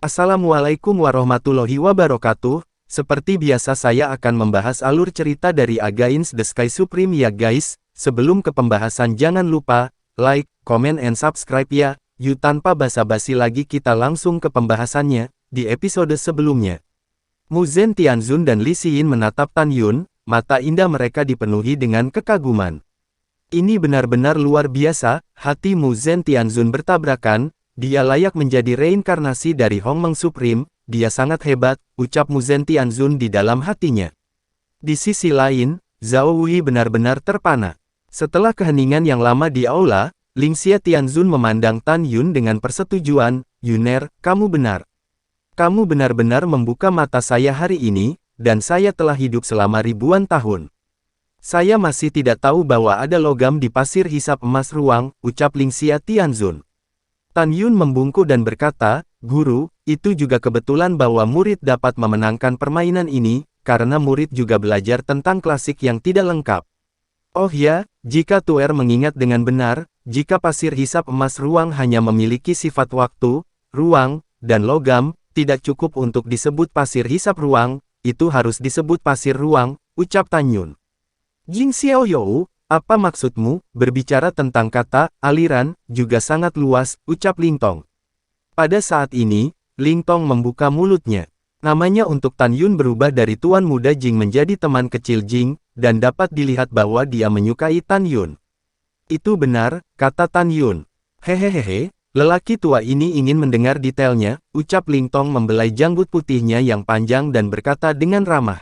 Assalamualaikum warahmatullahi wabarakatuh. Seperti biasa saya akan membahas alur cerita dari Against the Sky Supreme ya guys. Sebelum ke pembahasan jangan lupa, like, comment and subscribe ya. Yuk tanpa basa-basi lagi kita langsung ke pembahasannya. Di episode sebelumnya, Mu Zhen Tianzun dan Li Xiyin menatap Tan Yun, mata indah mereka dipenuhi dengan kekaguman. Ini benar-benar luar biasa, hati Mu Zhen Tianzun bertabrakan. Dia layak menjadi reinkarnasi dari Hongmeng Supreme, dia sangat hebat, ucap Mu Zhen Tianzun di dalam hatinya. Di sisi lain, Zhao Wei benar-benar terpana. Setelah keheningan yang lama di aula, Lingxia Tianzun memandang Tan Yun dengan persetujuan, Yuner, kamu benar. Kamu benar-benar membuka mata saya hari ini, dan saya telah hidup selama ribuan tahun. Saya masih tidak tahu bahwa ada logam di pasir hisap emas ruang, ucap Lingxia Tianzun. Tan Yun membungkuk dan berkata, Guru, itu juga kebetulan bahwa murid dapat memenangkan permainan ini, karena murid juga belajar tentang klasik yang tidak lengkap. Oh ya, jika Tuer mengingat dengan benar, jika pasir hisap emas ruang hanya memiliki sifat waktu, ruang, dan logam, tidak cukup untuk disebut pasir hisap ruang, itu harus disebut pasir ruang, ucap Tan Yun. Jing Xiaoyou, apa maksudmu, berbicara tentang kata, aliran, juga sangat luas, ucap Ling Tong. Pada saat ini, Ling Tong membuka mulutnya. Namanya untuk Tan Yun berubah dari Tuan Muda Jing menjadi teman kecil Jing, dan dapat dilihat bahwa dia menyukai Tan Yun. Itu benar, kata Tan Yun. Hehehehe, lelaki tua ini ingin mendengar detailnya, ucap Ling Tong membelai janggut putihnya yang panjang dan berkata dengan ramah.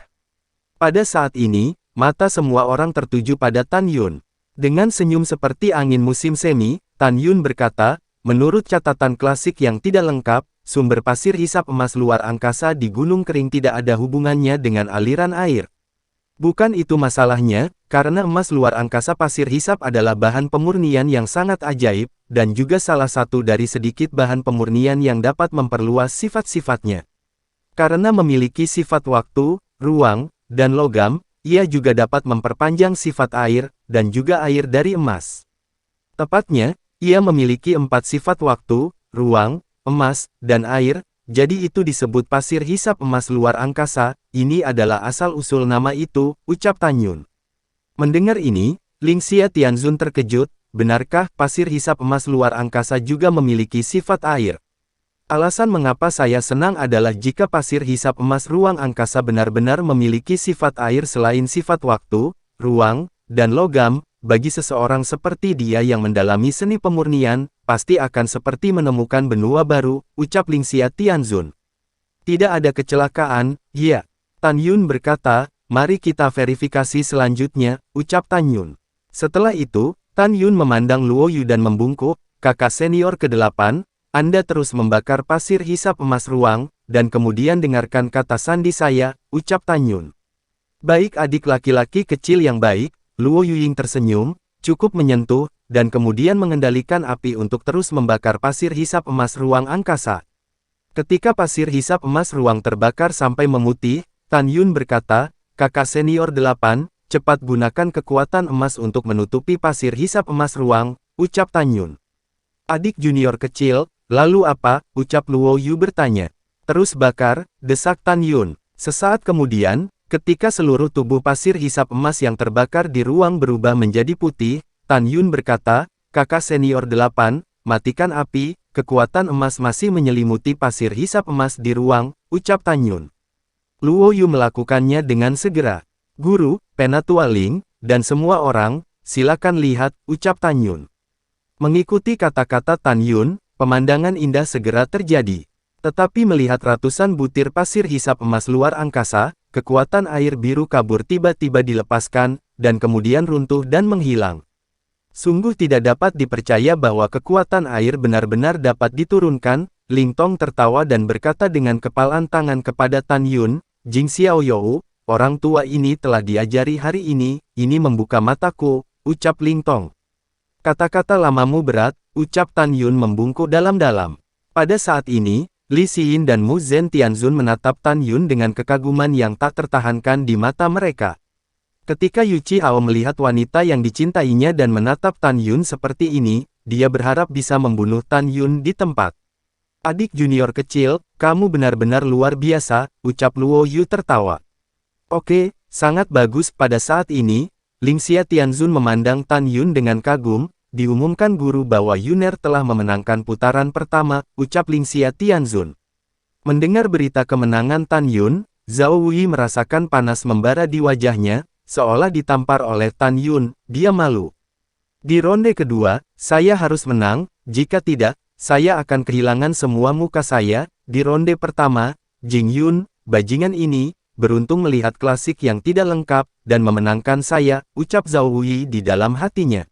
Pada saat ini, mata semua orang tertuju pada Tan Yun. Dengan senyum seperti angin musim semi, Tan Yun berkata, menurut catatan klasik yang tidak lengkap, sumber pasir hisap emas luar angkasa di gunung kering tidak ada hubungannya dengan aliran air. Bukan itu masalahnya, karena emas luar angkasa pasir hisap adalah bahan pemurnian yang sangat ajaib, dan juga salah satu dari sedikit bahan pemurnian yang dapat memperluas sifat-sifatnya. Karena memiliki sifat waktu, ruang, dan logam, ia juga dapat memperpanjang sifat air, dan juga air dari emas. Tepatnya, ia memiliki 4 sifat waktu, ruang, emas, dan air, jadi itu disebut pasir hisap emas luar angkasa, ini adalah asal-usul nama itu, ucap Tan Yun. Mendengar ini, Lingxia Tianzun terkejut, benarkah pasir hisap emas luar angkasa juga memiliki sifat air? Alasan mengapa saya senang adalah jika pasir hisap emas ruang angkasa benar-benar memiliki sifat air selain sifat waktu, ruang, dan logam, bagi seseorang seperti dia yang mendalami seni pemurnian, pasti akan seperti menemukan benua baru, ucap Lingxia Tianzun. Tidak ada kecelakaan, ya. Tan Yun berkata, mari kita verifikasi selanjutnya, ucap Tan Yun. Setelah itu, Tan Yun memandang Luo Yu dan membungkuk, kakak senior ke-8, Anda terus membakar pasir hisap emas ruang, dan kemudian dengarkan kata sandi saya, ucap Tan Yun. Baik adik laki-laki kecil yang baik, Luo Yuying tersenyum, cukup menyentuh, dan kemudian mengendalikan api untuk terus membakar pasir hisap emas ruang angkasa. Ketika pasir hisap emas ruang terbakar sampai memutih, Tan Yun berkata, kakak senior 8, cepat gunakan kekuatan emas untuk menutupi pasir hisap emas ruang, ucap Tan Yun. Adik junior kecil, lalu apa, ucap Luo Yu bertanya. Terus bakar, desak Tan Yun. Sesaat kemudian, ketika seluruh tubuh pasir hisap emas yang terbakar di ruang berubah menjadi putih, Tan Yun berkata, kakak senior 8, matikan api, kekuatan emas masih menyelimuti pasir hisap emas di ruang, ucap Tan Yun. Luo Yu melakukannya dengan segera. Guru, Penatua Ling, dan semua orang, silakan lihat, ucap Tan Yun. Mengikuti kata-kata Tan Yun, pemandangan indah segera terjadi. Tetapi melihat ratusan butir pasir hisap emas luar angkasa, kekuatan air biru kabur tiba-tiba dilepaskan, dan kemudian runtuh dan menghilang. Sungguh tidak dapat dipercaya bahwa kekuatan air benar-benar dapat diturunkan, Ling Tong tertawa dan berkata dengan kepalan tangan kepada Tan Yun, Jing Xiaoyou, orang tua ini telah diajari hari ini membuka mataku, ucap Ling Tong. Kata-kata lamamu berat, ucap Tan Yun membungkuk dalam-dalam. Pada saat ini, Li Xiyin dan Mu Zhen Tianzun menatap Tan Yun dengan kekaguman yang tak tertahankan di mata mereka. Ketika Yu Chihao melihat wanita yang dicintainya dan menatap Tan Yun seperti ini, dia berharap bisa membunuh Tan Yun di tempat. Adik junior kecil, kamu benar-benar luar biasa, ucap Luo Yu tertawa. Oke, sangat bagus. Pada saat ini, Lingxia Tianzun memandang Tan Yun dengan kagum. Diumumkan guru bahwa Yuner telah memenangkan putaran pertama, ucap Lingxia Tianzun. Mendengar berita kemenangan Tan Yun, Zhao Wui merasakan panas membara di wajahnya, seolah ditampar oleh Tan Yun. Dia malu. Di ronde kedua, saya harus menang, jika tidak, saya akan kehilangan semua muka saya. Di ronde pertama, Jing Yun, bajingan ini, beruntung melihat klasik yang tidak lengkap, dan memenangkan saya, ucap Zhao Wui di dalam hatinya.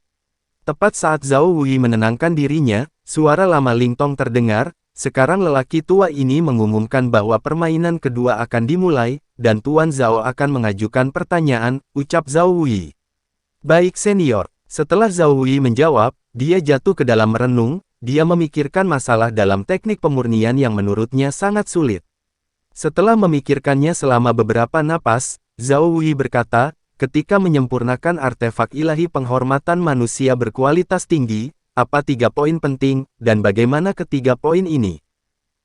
Tepat saat Zhao Wui menenangkan dirinya, suara lama Lingtong terdengar. Sekarang lelaki tua ini mengumumkan bahwa permainan kedua akan dimulai, dan Tuan Zhao akan mengajukan pertanyaan, ucap Zhao Wui. Baik senior. Setelah Zhao Wui menjawab, dia jatuh ke dalam merenung. Dia memikirkan masalah dalam teknik pemurnian yang menurutnya sangat sulit. Setelah memikirkannya selama beberapa napas, Zhao Wui berkata, ketika menyempurnakan artefak ilahi penghormatan manusia berkualitas tinggi, apa 3 poin penting, dan bagaimana ketiga poin ini?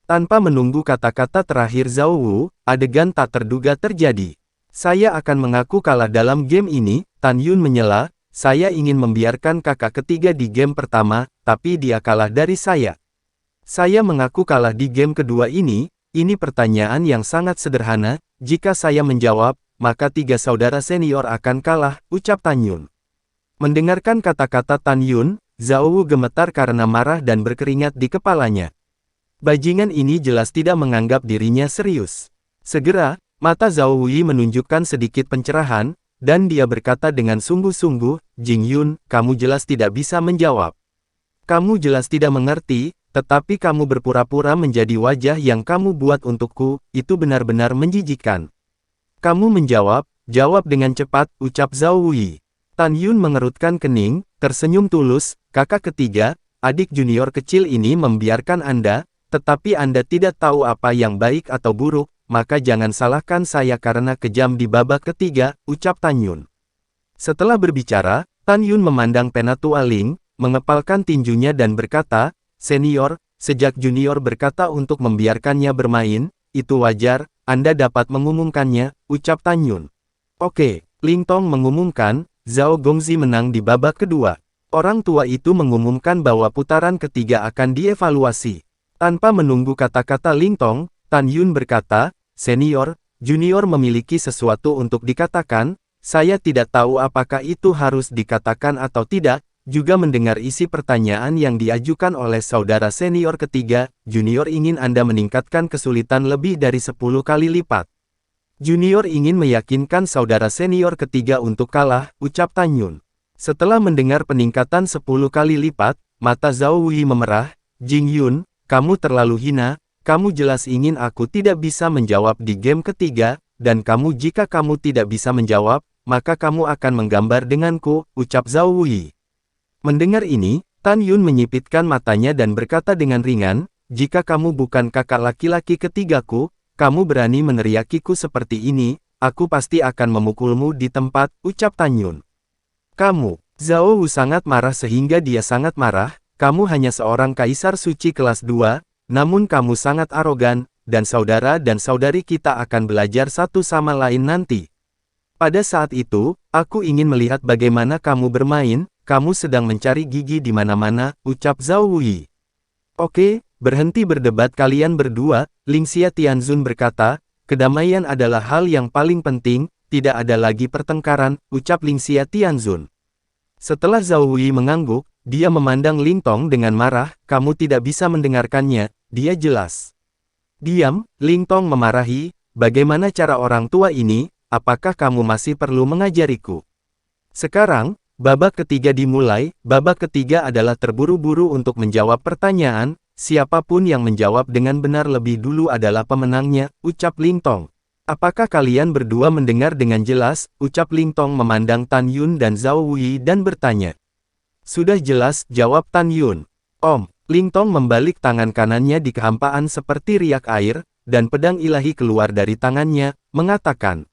Tanpa menunggu kata-kata terakhir Zhao Wu, adegan tak terduga terjadi. Saya akan mengaku kalah dalam game ini, Tan Yun menyela. Saya ingin membiarkan kakak ketiga di game pertama, tapi dia kalah dari saya. Saya mengaku kalah di game kedua ini pertanyaan yang sangat sederhana, jika saya menjawab, maka 3 saudara senior akan kalah, ucap Tan Yun. Mendengarkan kata-kata Tan Yun, Zhao Wu gemetar karena marah dan berkeringat di kepalanya. Bajingan ini jelas tidak menganggap dirinya serius. Segera, mata Zhao Wui menunjukkan sedikit pencerahan, dan dia berkata dengan sungguh-sungguh, Jing Yun, kamu jelas tidak bisa menjawab. Kamu jelas tidak mengerti, tetapi kamu berpura-pura menjadi wajah yang kamu buat untukku, itu benar-benar menjijikkan. Kamu menjawab, jawab dengan cepat, ucap Zhao Wui. Tan Yun mengerutkan kening, tersenyum tulus, kakak ketiga, adik junior kecil ini membiarkan Anda, tetapi Anda tidak tahu apa yang baik atau buruk, maka jangan salahkan saya karena kejam di babak ketiga, ucap Tan Yun. Setelah berbicara, Tan Yun memandang Penatua Ling, mengepalkan tinjunya dan berkata, senior, sejak junior berkata untuk membiarkannya bermain, itu wajar, Anda dapat mengumumkannya, ucap Tan Yun. Oke, Lingtong mengumumkan, Zhao Gongzi menang di babak kedua. Orang tua itu mengumumkan bahwa putaran ketiga akan dievaluasi. Tanpa menunggu kata-kata Lingtong, Tan Yun berkata, senior, junior memiliki sesuatu untuk dikatakan, saya tidak tahu apakah itu harus dikatakan atau tidak, juga mendengar isi pertanyaan yang diajukan oleh saudara senior ketiga, junior ingin Anda meningkatkan kesulitan lebih dari 10 kali lipat. Junior ingin meyakinkan saudara senior ketiga untuk kalah, ucap Tan Yun. Setelah mendengar peningkatan 10 kali lipat, mata Zhao Wui memerah, Jing Yun, kamu terlalu hina. Kamu jelas ingin aku tidak bisa menjawab di game ketiga, dan jika kamu tidak bisa menjawab, maka kamu akan menggambar denganku, ucap Zhao Wui. Mendengar ini, Tan Yun menyipitkan matanya dan berkata dengan ringan, jika kamu bukan kakak laki-laki ketigaku, kamu berani meneriakiku seperti ini, aku pasti akan memukulmu di tempat, ucap Tan Yun. Kamu, Zhao Wu sangat marah sehingga dia sangat marah, kamu hanya seorang kaisar suci kelas 2, namun kamu sangat arogan, dan saudari kita akan belajar satu sama lain nanti. Pada saat itu, aku ingin melihat bagaimana kamu bermain, kamu sedang mencari gigi di mana-mana, ucap Zhao Wui. Oke, berhenti berdebat kalian berdua, Lingxia Tianzun berkata, kedamaian adalah hal yang paling penting, tidak ada lagi pertengkaran, ucap Lingxia Tianzun. Setelah Zhao Wui mengangguk, dia memandang Lingtong dengan marah, kamu tidak bisa mendengarkannya, dia jelas. Diam, Lingtong memarahi, bagaimana cara orang tua ini, apakah kamu masih perlu mengajariku? Sekarang, babak ketiga dimulai, babak ketiga adalah terburu-buru untuk menjawab pertanyaan, siapapun yang menjawab dengan benar lebih dulu adalah pemenangnya, ucap Lingtong. Apakah kalian berdua mendengar dengan jelas, ucap Lingtong memandang Tan Yun dan Zhao Wui dan bertanya. Sudah jelas, jawab Tan Yun. Om. Lingtong membalik tangan kanannya di kehampaan seperti riak air, dan pedang ilahi keluar dari tangannya, mengatakan.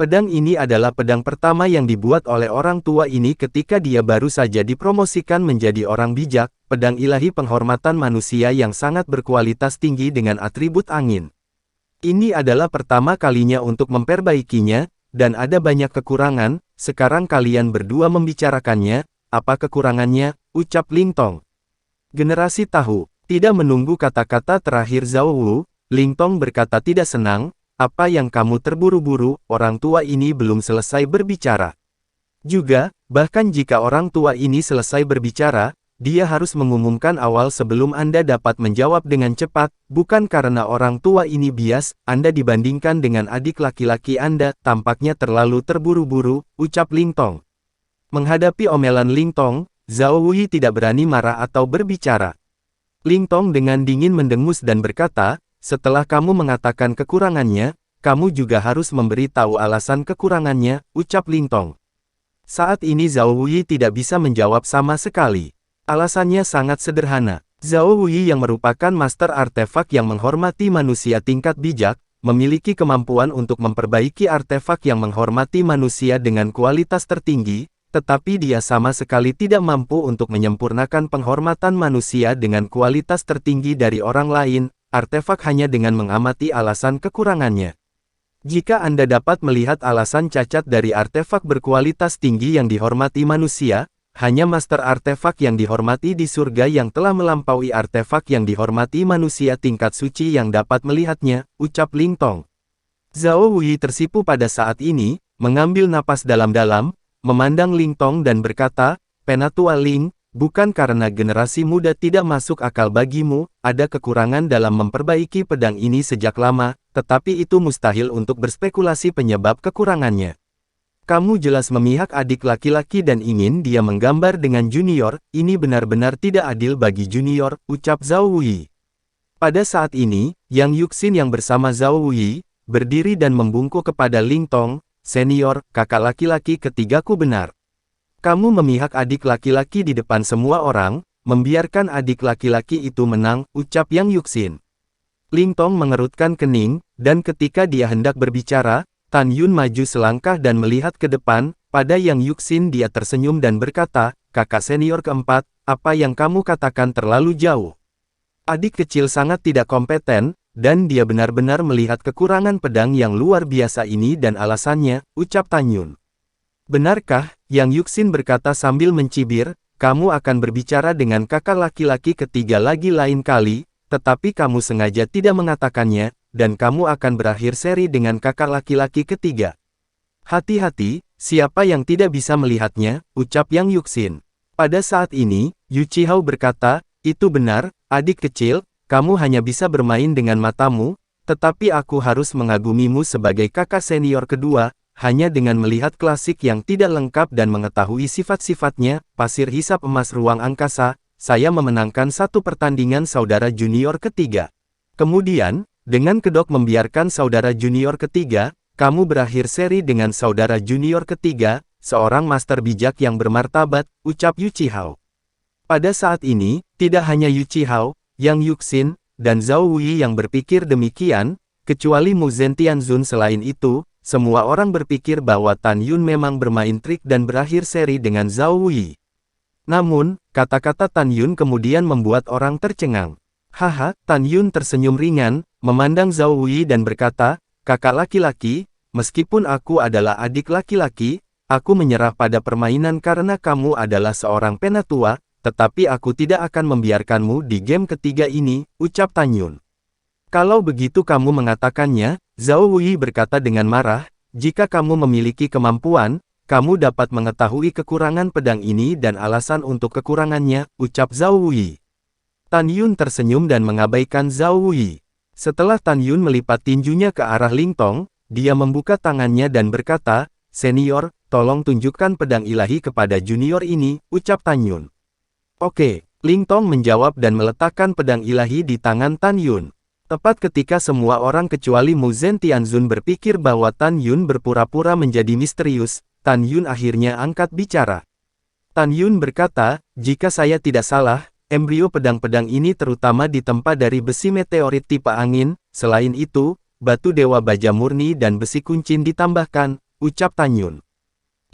Pedang ini adalah pedang pertama yang dibuat oleh orang tua ini ketika dia baru saja dipromosikan menjadi orang bijak, pedang ilahi penghormatan manusia yang sangat berkualitas tinggi dengan atribut angin. Ini adalah pertama kalinya untuk memperbaikinya, dan ada banyak kekurangan, sekarang kalian berdua membicarakannya, apa kekurangannya, ucap Ling Tong. Generasi tahu, tidak menunggu kata-kata terakhir Zhao Wu, Ling Tong berkata tidak senang, apa yang kamu terburu-buru, orang tua ini belum selesai berbicara. Juga, bahkan jika orang tua ini selesai berbicara, dia harus mengumumkan awal sebelum Anda dapat menjawab dengan cepat, bukan karena orang tua ini bias, Anda dibandingkan dengan adik laki-laki Anda, tampaknya terlalu terburu-buru, ucap Ling Tong. Menghadapi omelan Ling Tong, Zhao Wuyi tidak berani marah atau berbicara. Ling Tong dengan dingin mendengus dan berkata, setelah kamu mengatakan kekurangannya, kamu juga harus memberi tahu alasan kekurangannya, ucap Ling Tong. Saat ini Zhao Wuyi tidak bisa menjawab sama sekali. Alasannya sangat sederhana. Zhao Wuyi yang merupakan master artefak yang menghormati manusia tingkat bijak, memiliki kemampuan untuk memperbaiki artefak yang menghormati manusia dengan kualitas tertinggi, tetapi dia sama sekali tidak mampu untuk menyempurnakan penghormatan manusia dengan kualitas tertinggi dari orang lain, artefak hanya dengan mengamati alasan kekurangannya. Jika Anda dapat melihat alasan cacat dari artefak berkualitas tinggi yang dihormati manusia, hanya master artefak yang dihormati di surga yang telah melampaui artefak yang dihormati manusia tingkat suci yang dapat melihatnya, ucap Ling Tong. Zhao Wuyi tersipu pada saat ini, mengambil napas dalam-dalam, memandang Ling Tong dan berkata, Penatua Ling, bukan karena generasi muda tidak masuk akal bagimu, ada kekurangan dalam memperbaiki pedang ini sejak lama, tetapi itu mustahil untuk berspekulasi penyebab kekurangannya. Kamu jelas memihak adik laki-laki dan ingin dia menggambar dengan junior, ini benar-benar tidak adil bagi junior, ucap Zhao Wuyi. Pada saat ini, Yang Yuxin yang bersama Zhao Wuyi, berdiri dan membungkuk kepada Ling Tong, senior, kakak laki-laki ketigaku benar. Kamu memihak adik laki-laki di depan semua orang, membiarkan adik laki-laki itu menang, ucap Yang Yuxin. Ling Tong mengerutkan kening, dan ketika dia hendak berbicara, Tan Yun maju selangkah dan melihat ke depan, pada Yang Yuxin dia tersenyum dan berkata, kakak senior keempat, apa yang kamu katakan terlalu jauh. Adik kecil sangat tidak kompeten, dan dia benar-benar melihat kekurangan pedang yang luar biasa ini dan alasannya, ucap Tan Yun. Benarkah, Yang Yuxin berkata sambil mencibir, kamu akan berbicara dengan kakak laki-laki ketiga lagi lain kali, tetapi kamu sengaja tidak mengatakannya, dan kamu akan berakhir seri dengan kakak laki-laki ketiga. Hati-hati, siapa yang tidak bisa melihatnya, ucap Yang Yuxin. Pada saat ini, Yu Chihao berkata, itu benar, adik kecil, kamu hanya bisa bermain dengan matamu, tetapi aku harus mengagumimu sebagai kakak senior kedua, hanya dengan melihat klasik yang tidak lengkap dan mengetahui sifat-sifatnya, pasir hisap emas ruang angkasa, saya memenangkan satu pertandingan saudara junior ketiga. Kemudian, dengan kedok membiarkan saudara junior ketiga, kamu berakhir seri dengan saudara junior ketiga, seorang master bijak yang bermartabat, ucap Yu Chihao. Pada saat ini, tidak hanya Yu Chihao, Yang Yuxin, dan Zhao Wuyi yang berpikir demikian, kecuali Mu Zentianzun selain itu, semua orang berpikir bahwa Tan Yun memang bermain trik dan berakhir seri dengan Zhao Wuyi. Namun, kata-kata Tan Yun kemudian membuat orang tercengang. Haha, Tan Yun tersenyum ringan, memandang Zhao Wuyi dan berkata, kakak laki-laki, meskipun aku adalah adik laki-laki, aku menyerah pada permainan karena kamu adalah seorang penatua, tetapi aku tidak akan membiarkanmu di game ketiga ini, ucap Tan Yun. Kalau begitu kamu mengatakannya, Zhao Wuyi berkata dengan marah, jika kamu memiliki kemampuan, kamu dapat mengetahui kekurangan pedang ini dan alasan untuk kekurangannya, ucap Zhao Wuyi. Tan Yun tersenyum dan mengabaikan Zhao Wuyi. Setelah Tan Yun melipat tinjunya ke arah Ling Tong, dia membuka tangannya dan berkata, senior, tolong tunjukkan pedang ilahi kepada junior ini, ucap Tan Yun. Oke, Ling Tong menjawab dan meletakkan pedang ilahi di tangan Tan Yun. Tepat ketika semua orang kecuali Mu Zentianzun berpikir bahwa Tan Yun berpura-pura menjadi misterius, Tan Yun akhirnya angkat bicara. Tan Yun berkata, jika saya tidak salah, embrio pedang-pedang ini terutama ditempa dari besi meteorit tipe angin, selain itu, batu dewa baja murni dan besi kuncin ditambahkan, ucap Tan Yun.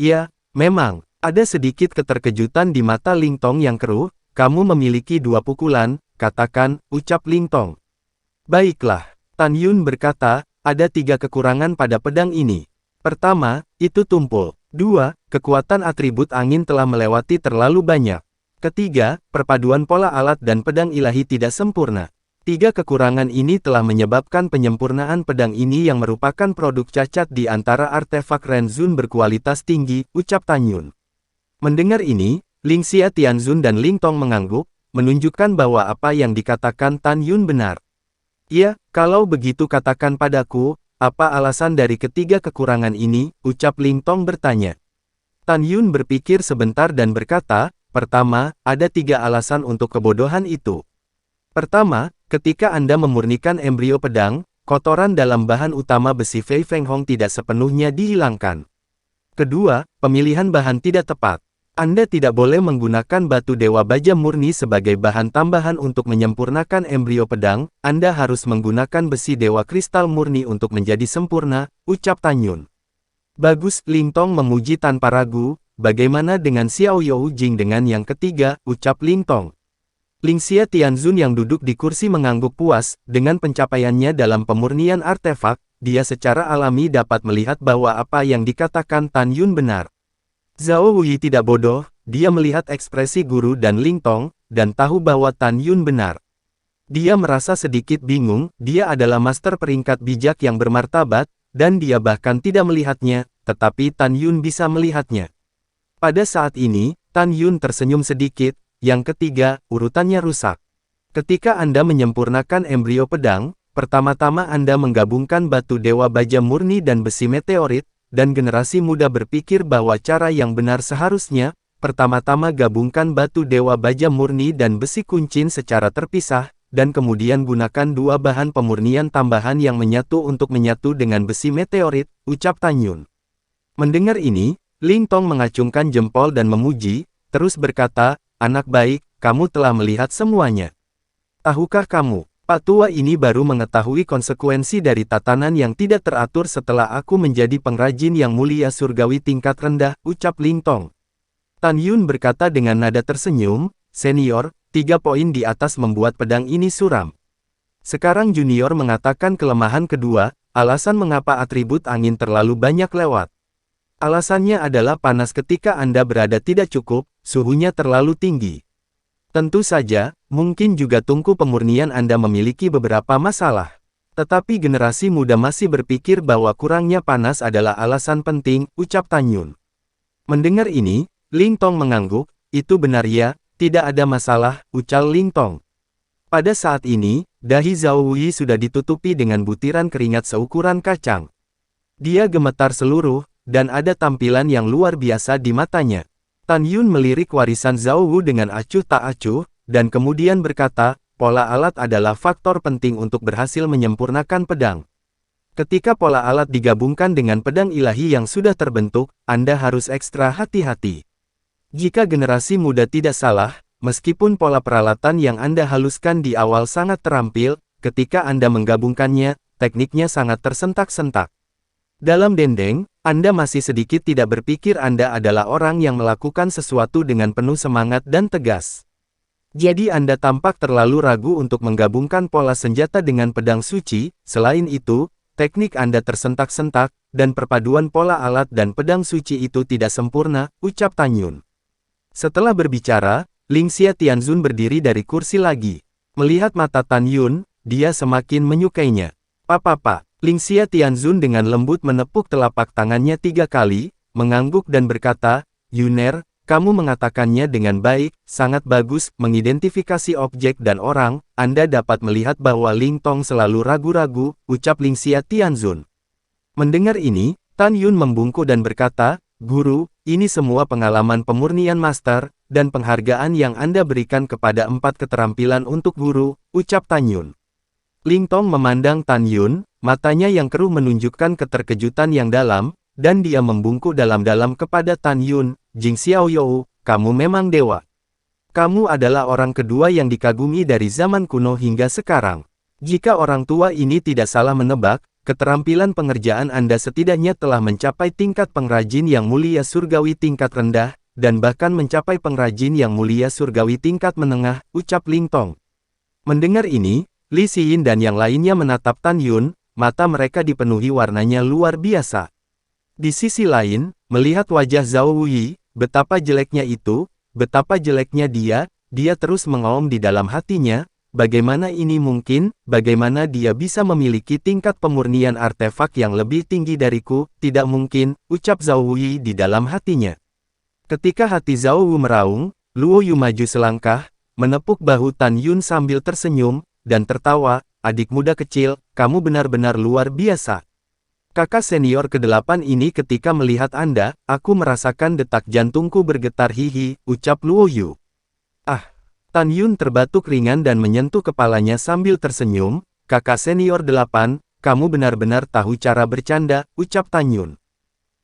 Ya, memang, ada sedikit keterkejutan di mata Ling Tong yang keruh. Kamu memiliki 2 pukulan, katakan, ucap Ling Tong. Baiklah, Tan Yun berkata, ada 3 kekurangan pada pedang ini. Pertama, itu tumpul. 2, kekuatan atribut angin telah melewati terlalu banyak. Ketiga, perpaduan pola alat dan pedang ilahi tidak sempurna. 3 kekurangan ini telah menyebabkan penyempurnaan pedang ini yang merupakan produk cacat di antara artefak Renzun berkualitas tinggi, ucap Tan Yun. Mendengar ini, Lingxia Tianzun dan Ling Tong mengangguk, menunjukkan bahwa apa yang dikatakan Tan Yun benar. Ya, kalau begitu katakan padaku, apa alasan dari ketiga kekurangan ini, ucap Ling Tong bertanya. Tan Yun berpikir sebentar dan berkata, pertama, ada 3 alasan untuk kebodohan itu. Pertama, ketika Anda memurnikan embrio pedang, kotoran dalam bahan utama besi Fei Feng Hong tidak sepenuhnya dihilangkan. Kedua, pemilihan bahan tidak tepat. Anda tidak boleh menggunakan batu dewa baja murni sebagai bahan tambahan untuk menyempurnakan embrio pedang, Anda harus menggunakan besi dewa kristal murni untuk menjadi sempurna, ucap Tan Yun. Bagus, Ling Tong memuji tanpa ragu, bagaimana dengan Xiao You Jing dengan yang ketiga, ucap Ling Tong. Lingxia Tianzun yang duduk di kursi mengangguk puas, dengan pencapaiannya dalam pemurnian artefak, dia secara alami dapat melihat bahwa apa yang dikatakan Tan Yun benar. Zhao Wuyi tidak bodoh, dia melihat ekspresi guru dan Ling Tong, dan tahu bahwa Tan Yun benar. Dia merasa sedikit bingung, dia adalah master peringkat bijak yang bermartabat, dan dia bahkan tidak melihatnya, tetapi Tan Yun bisa melihatnya. Pada saat ini, Tan Yun tersenyum sedikit, yang ketiga, urutannya rusak. Ketika Anda menyempurnakan embrio pedang, pertama-tama Anda menggabungkan batu dewa baja murni dan besi meteorit, dan generasi muda berpikir bahwa cara yang benar seharusnya, pertama-tama gabungkan batu dewa baja murni dan besi kuncin secara terpisah, dan kemudian gunakan 2 bahan pemurnian tambahan yang menyatu untuk menyatu dengan besi meteorit, ucap Tan Yun. Mendengar ini, Ling Tong mengacungkan jempol dan memuji, terus berkata, anak baik, kamu telah melihat semuanya. Tahukah kamu, Pak Tua ini baru mengetahui konsekuensi dari tatanan yang tidak teratur setelah aku menjadi pengrajin yang mulia surgawi tingkat rendah, ucap Ling Tong. Tan Yun berkata dengan nada tersenyum, senior, 3 poin di atas membuat pedang ini suram. Sekarang junior mengatakan kelemahan kedua, alasan mengapa atribut angin terlalu banyak lewat. Alasannya adalah panas ketika Anda berada tidak cukup, suhunya terlalu tinggi. Tentu saja, mungkin juga tungku pemurnian Anda memiliki beberapa masalah. Tetapi generasi muda masih berpikir bahwa kurangnya panas adalah alasan penting, ucap Tan Yun. Mendengar ini, Ling Tong mengangguk, itu benar ya, tidak ada masalah, ucal Ling Tong. Pada saat ini, dahi Zhao Wuyi sudah ditutupi dengan butiran keringat seukuran kacang. Dia gemetar seluruh, dan ada tampilan yang luar biasa di matanya. Tan Yun melirik warisan Zhao Wu dengan acuh tak acuh, dan kemudian berkata, pola alat adalah faktor penting untuk berhasil menyempurnakan pedang. Ketika pola alat digabungkan dengan pedang ilahi yang sudah terbentuk, Anda harus ekstra hati-hati. Jika generasi muda tidak salah, meskipun pola peralatan yang Anda haluskan di awal sangat terampil, ketika Anda menggabungkannya, tekniknya sangat tersentak-sentak. Dalam dendeng, Anda masih sedikit tidak berpikir Anda adalah orang yang melakukan sesuatu dengan penuh semangat dan tegas. Jadi Anda tampak terlalu ragu untuk menggabungkan pola senjata dengan pedang suci, selain itu, teknik Anda tersentak-sentak, dan perpaduan pola alat dan pedang suci itu tidak sempurna, ucap Tan Yun. Setelah berbicara, Lingxia Tianzun berdiri dari kursi lagi. Melihat mata Tan Yun, dia semakin menyukainya. Papa. Lingxia Tianzun dengan lembut menepuk telapak tangannya 3 kali, mengangguk dan berkata, Yuner, kamu mengatakannya dengan baik, sangat bagus, mengidentifikasi objek dan orang, Anda dapat melihat bahwa Ling Tong selalu ragu-ragu, ucap Lingxia Tianzun. Mendengar ini, Tan Yun membungkuk dan berkata, Guru, ini semua pengalaman pemurnian master, dan penghargaan yang Anda berikan kepada 4 keterampilan untuk guru, ucap Tan Yun. Ling Tong memandang Tan Yun, matanya yang keruh menunjukkan keterkejutan yang dalam, dan dia membungkuk dalam-dalam kepada Tan Yun, Jing Xiaoyou, kamu memang dewa. Kamu adalah orang kedua yang dikagumi dari zaman kuno hingga sekarang. Jika orang tua ini tidak salah menebak, keterampilan pengerjaan Anda setidaknya telah mencapai tingkat pengrajin yang mulia surgawi tingkat rendah, dan bahkan mencapai pengrajin yang mulia surgawi tingkat menengah, ucap Ling Tong. Mendengar ini, Li Xiyin dan yang lainnya menatap Tan Yun, mata mereka dipenuhi warnanya luar biasa. Di sisi lain, melihat wajah Zhao Wuyi, betapa jeleknya itu, betapa jeleknya dia terus mengaum di dalam hatinya, bagaimana ini mungkin, bagaimana dia bisa memiliki tingkat pemurnian artefak yang lebih tinggi dariku, tidak mungkin, ucap Zhao Wuyi di dalam hatinya. Ketika hati Zhao Wu meraung, Luo Yu maju selangkah, menepuk bahu Tan Yun sambil tersenyum, dan tertawa, adik muda kecil, kamu benar-benar luar biasa. Kakak senior ke-8 ini ketika melihat Anda, aku merasakan detak jantungku bergetar hihi, ucap Luo Yu. Ah! Tan Yun terbatuk ringan dan menyentuh kepalanya sambil tersenyum, kakak senior 8, kamu benar-benar tahu cara bercanda, ucap Tan Yun.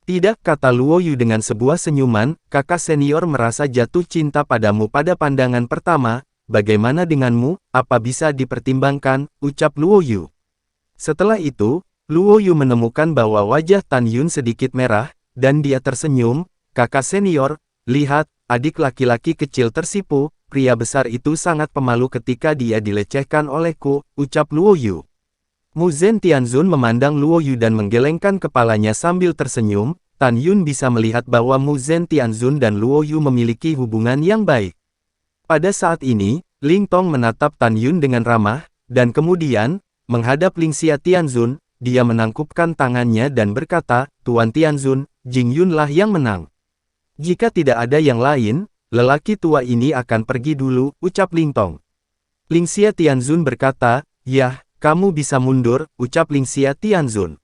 Tidak, kata Luo Yu dengan sebuah senyuman, kakak senior merasa jatuh cinta padamu pada pandangan pertama, bagaimana denganmu, apa bisa dipertimbangkan, ucap Luo Yu. Setelah itu, Luo Yu menemukan bahwa wajah Tan Yun sedikit merah, dan dia tersenyum, kakak senior, lihat, adik laki-laki kecil tersipu, pria besar itu sangat pemalu ketika dia dilecehkan olehku, ucap Luo Yu. Mu Zhen Tianzun memandang Luo Yu dan menggelengkan kepalanya sambil tersenyum, Tan Yun bisa melihat bahwa Mu Zhen Tianzun dan Luo Yu memiliki hubungan yang baik. Pada saat ini, Ling Tong menatap Tan Yun dengan ramah, dan kemudian, menghadap Ling Xia Tianzun, dia menangkupkan tangannya dan berkata, Tuan Tianzun, Jing Yun lah yang menang. Jika tidak ada yang lain, lelaki tua ini akan pergi dulu, ucap Ling Tong. Ling Xia Tianzun berkata, yah, kamu bisa mundur, ucap Ling Xia Tianzun.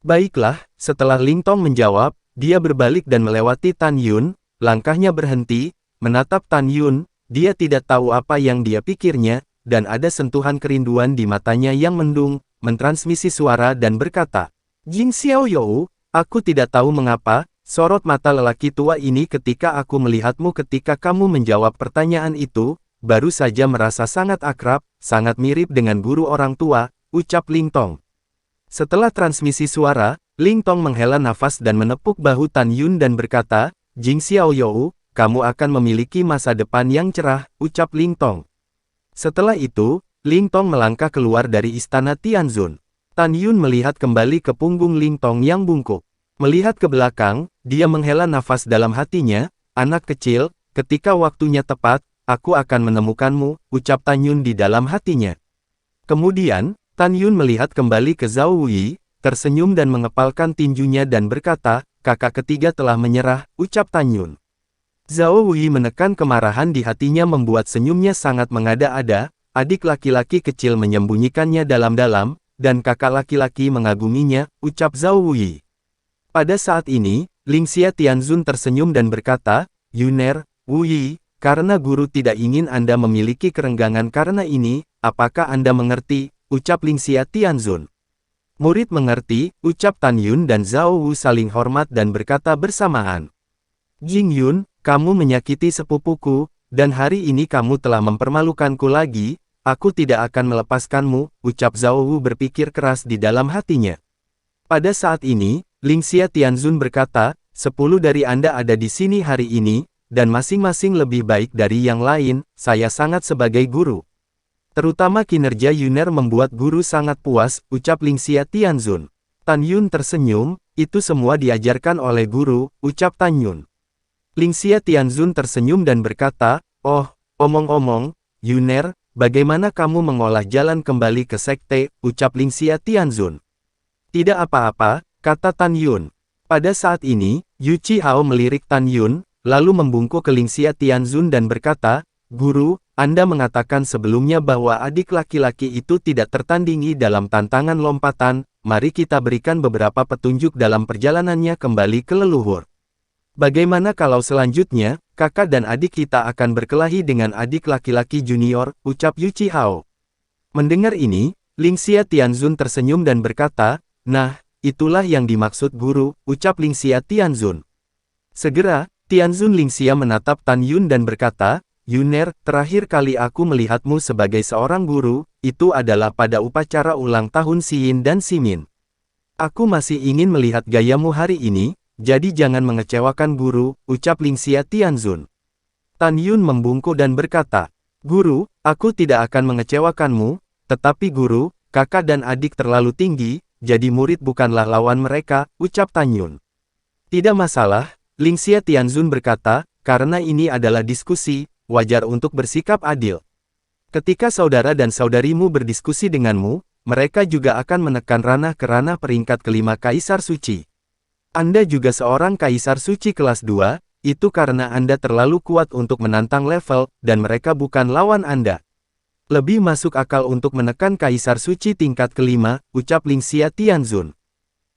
Baiklah, setelah Ling Tong menjawab, dia berbalik dan melewati Tan Yun, langkahnya berhenti, menatap Tan Yun, dia tidak tahu apa yang dia pikirnya, dan ada sentuhan kerinduan di matanya yang mendung, mentransmisi suara dan berkata, Jing Xiaoyou, aku tidak tahu mengapa, sorot mata lelaki tua ini ketika aku melihatmu ketika kamu menjawab pertanyaan itu, baru saja merasa sangat akrab, sangat mirip dengan guru orang tua, ucap Ling Tong. Setelah transmisi suara, Ling Tong menghela nafas dan menepuk bahu Tan Yun dan berkata, Jing Xiaoyou, kamu akan memiliki masa depan yang cerah, ucap Ling Tong. Setelah itu, Ling Tong melangkah keluar dari istana Tianzun. Tan Yun melihat kembali ke punggung Ling Tong yang bungkuk. Melihat ke belakang, dia menghela nafas dalam hatinya, anak kecil, ketika waktunya tepat, aku akan menemukanmu, ucap Tan Yun di dalam hatinya. Kemudian, Tan Yun melihat kembali ke Zhao Wuyi, tersenyum dan mengepalkan tinjunya dan berkata, kakak ketiga telah menyerah, ucap Tan Yun. Zhao Wuyi menekan kemarahan di hatinya membuat senyumnya sangat mengada-ada, adik laki-laki kecil menyembunyikannya dalam-dalam, dan kakak laki-laki mengaguminya, ucap Zhao Wuyi. Pada saat ini, Ling Xia Tianzun tersenyum dan berkata, Yuner, Wuyi, karena guru tidak ingin Anda memiliki kerenggangan karena ini, apakah Anda mengerti, ucap Ling Xia Tianzun. Murid mengerti, ucap Tan Yun dan Zhao Wu saling hormat dan berkata bersamaan. Jing Yun, kamu menyakiti sepupuku, dan hari ini kamu telah mempermalukanku lagi, aku tidak akan melepaskanmu, ucap Zhao Wu berpikir keras di dalam hatinya. Pada saat ini, Ling Xia Tianzun berkata, 10 dari Anda ada di sini hari ini, dan masing-masing lebih baik dari yang lain, saya sangat sebagai guru. Terutama kinerja Yuner membuat guru sangat puas, ucap Ling Xia Tianzun. Tan Yun tersenyum, itu semua diajarkan oleh guru, ucap Tan Yun. Ling Xia Tianzun tersenyum dan berkata, oh, omong-omong, Yuner, bagaimana kamu mengolah jalan kembali ke sekte, ucap Ling Xia Tianzun. Tidak apa-apa, kata Tan Yun. Pada saat ini, Yu Chihao melirik Tan Yun, lalu membungkuk ke Ling Xia Tianzun dan berkata, Guru, Anda mengatakan sebelumnya bahwa adik laki-laki itu tidak tertandingi dalam tantangan lompatan, mari kita berikan beberapa petunjuk dalam perjalanannya kembali ke leluhur. Bagaimana kalau selanjutnya, kakak dan adik kita akan berkelahi dengan adik laki-laki junior, ucap Yu Chihao. Mendengar ini, Ling Xia Tianzun tersenyum dan berkata, nah, itulah yang dimaksud guru, ucap Ling Xia Tianzun. Segera, Tianzun Ling Xia menatap Tan Yun dan berkata, Yuner, terakhir kali aku melihatmu sebagai seorang guru, itu adalah pada upacara ulang tahun Xiyin dan Ximin. Aku masih ingin melihat gayamu hari ini, jadi jangan mengecewakan guru, ucap Lingxia Tianzun. Tan Yun membungkuk dan berkata, Guru, aku tidak akan mengecewakanmu, tetapi guru, kakak dan adik terlalu tinggi, jadi murid bukanlah lawan mereka, ucap Tan Yun. Tidak masalah, Lingxia Tianzun berkata, karena ini adalah diskusi, wajar untuk bersikap adil. Ketika saudara dan saudarimu berdiskusi denganmu, mereka juga akan menekan ranah ke ranah peringkat kelima Kaisar Suci. Anda juga seorang Kaisar Suci kelas 2, itu karena Anda terlalu kuat untuk menantang level, dan mereka bukan lawan Anda. Lebih masuk akal untuk menekan Kaisar Suci tingkat kelima, ucap Lingxia Tianzun.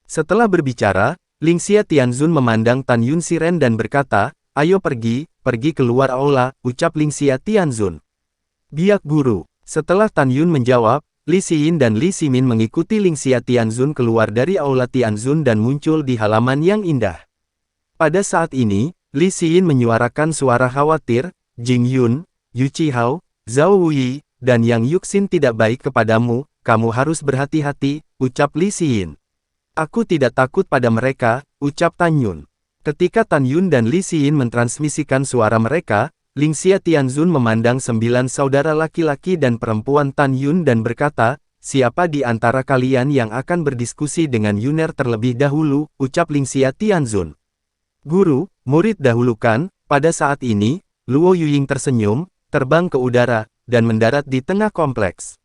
Setelah berbicara, Lingxia Tianzun memandang Tan Yun Siren dan berkata, ayo pergi keluar aula, ucap Lingxia Tianzun. Biak guru. Setelah Tan Yun menjawab, Li Xiyin dan Li Ximin mengikuti Lingxia Tianzun keluar dari aula Tianzun dan muncul di halaman yang indah. Pada saat ini, Li Xiyin menyuarakan suara khawatir, Jing Yun, Yu Qihao, Zhao Wuyi, dan Yang Yuxin tidak baik kepadamu, kamu harus berhati-hati, ucap Li Xiyin. Aku tidak takut pada mereka, ucap Tan Yun. Ketika Tan Yun dan Li Xiyin mentransmisikan suara mereka, Lingxia Tianzun memandang 9 saudara laki-laki dan perempuan Tan Yun dan berkata, siapa di antara kalian yang akan berdiskusi dengan Yuner terlebih dahulu, ucap Lingxia Tianzun. Guru, murid dahulukan. Pada saat ini, Luo Yuying tersenyum, terbang ke udara, dan mendarat di tengah kompleks.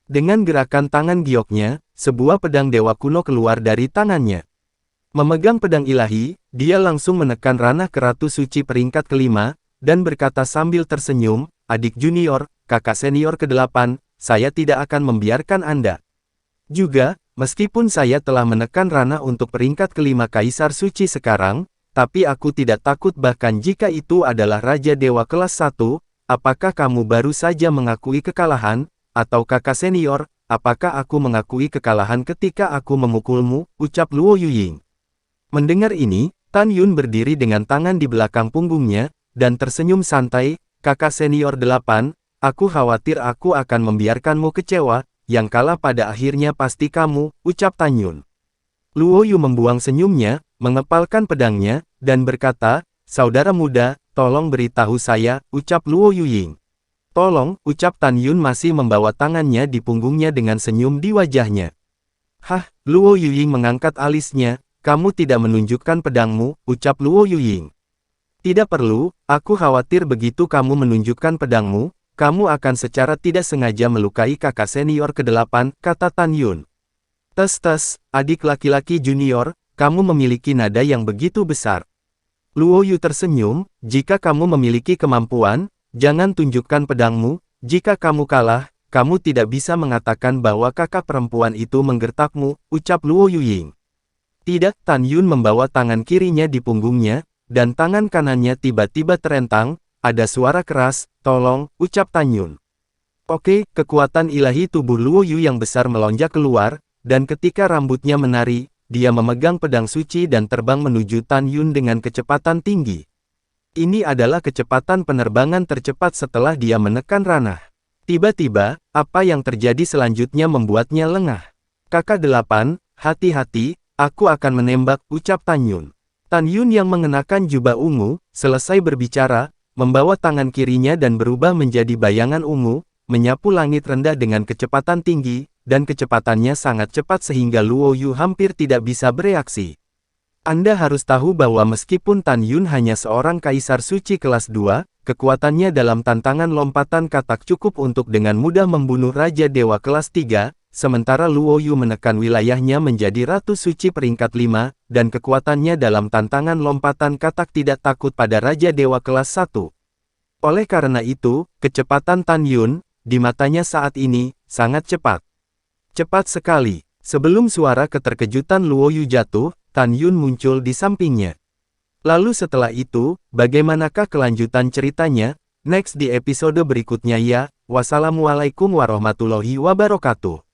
Dengan gerakan tangan gioknya, sebuah pedang dewa kuno keluar dari tangannya. Memegang pedang ilahi, dia langsung menekan ranah ke Ratu Suci peringkat kelima, dan berkata sambil tersenyum, adik junior, kakak senior ke-8, saya tidak akan membiarkan Anda. Juga, meskipun saya telah menekan ranah untuk peringkat kelima Kaisar Suci sekarang, tapi aku tidak takut bahkan jika itu adalah Raja Dewa kelas 1, apakah kamu baru saja mengakui kekalahan, atau kakak senior, apakah aku mengakui kekalahan ketika aku memukulmu, ucap Luo Yuying. Mendengar ini, Tan Yun berdiri dengan tangan di belakang punggungnya, dan tersenyum santai, kakak senior 8, aku khawatir aku akan membiarkanmu kecewa, yang kalah pada akhirnya pasti kamu, ucap Tan Yun. Luo Yu membuang senyumnya, mengepalkan pedangnya, dan berkata, saudara muda, tolong beritahu saya, ucap Luo Yuying. Tolong, ucap Tan Yun masih membawa tangannya di punggungnya dengan senyum di wajahnya. Hah, Luo Yuying mengangkat alisnya, kamu tidak menunjukkan pedangmu, ucap Luo Yuying. Tidak perlu, aku khawatir begitu kamu menunjukkan pedangmu, kamu akan secara tidak sengaja melukai kakak senior ke-8, kata Tan Yun. Tes, adik laki-laki junior, kamu memiliki nada yang begitu besar. Luo Yu tersenyum, jika kamu memiliki kemampuan, jangan tunjukkan pedangmu, jika kamu kalah, kamu tidak bisa mengatakan bahwa kakak perempuan itu menggertakmu, ucap Luo Yuying. Tidak, Tan Yun membawa tangan kirinya di punggungnya, dan tangan kanannya tiba-tiba terentang, ada suara keras, tolong, ucap Tan Yun. Oke, kekuatan ilahi tubuh Luo Yu yang besar melonjak keluar, dan ketika rambutnya menari, dia memegang pedang suci dan terbang menuju Tan Yun dengan kecepatan tinggi. Ini adalah kecepatan penerbangan tercepat setelah dia menekan ranah. Tiba-tiba, apa yang terjadi selanjutnya membuatnya lengah. Kakak 8, hati-hati, aku akan menembak, ucap Tan Yun. Tan Yun yang mengenakan jubah ungu, selesai berbicara, membawa tangan kirinya dan berubah menjadi bayangan ungu, menyapu langit rendah dengan kecepatan tinggi, dan kecepatannya sangat cepat sehingga Luo Yu hampir tidak bisa bereaksi. Anda harus tahu bahwa meskipun Tan Yun hanya seorang Kaisar Suci kelas 2, kekuatannya dalam tantangan lompatan katak cukup untuk dengan mudah membunuh Raja Dewa kelas 3, sementara Luo Yu menekan wilayahnya menjadi Ratu Suci peringkat 5, dan kekuatannya dalam tantangan lompatan katak tidak takut pada Raja Dewa kelas 1. Oleh karena itu, kecepatan Tan Yun, di matanya saat ini, sangat cepat. Cepat sekali. Sebelum suara keterkejutan Luo Yu jatuh, Tan Yun muncul di sampingnya. Lalu setelah itu, bagaimanakah kelanjutan ceritanya? Next di episode berikutnya ya. Wassalamualaikum warahmatullahi wabarakatuh.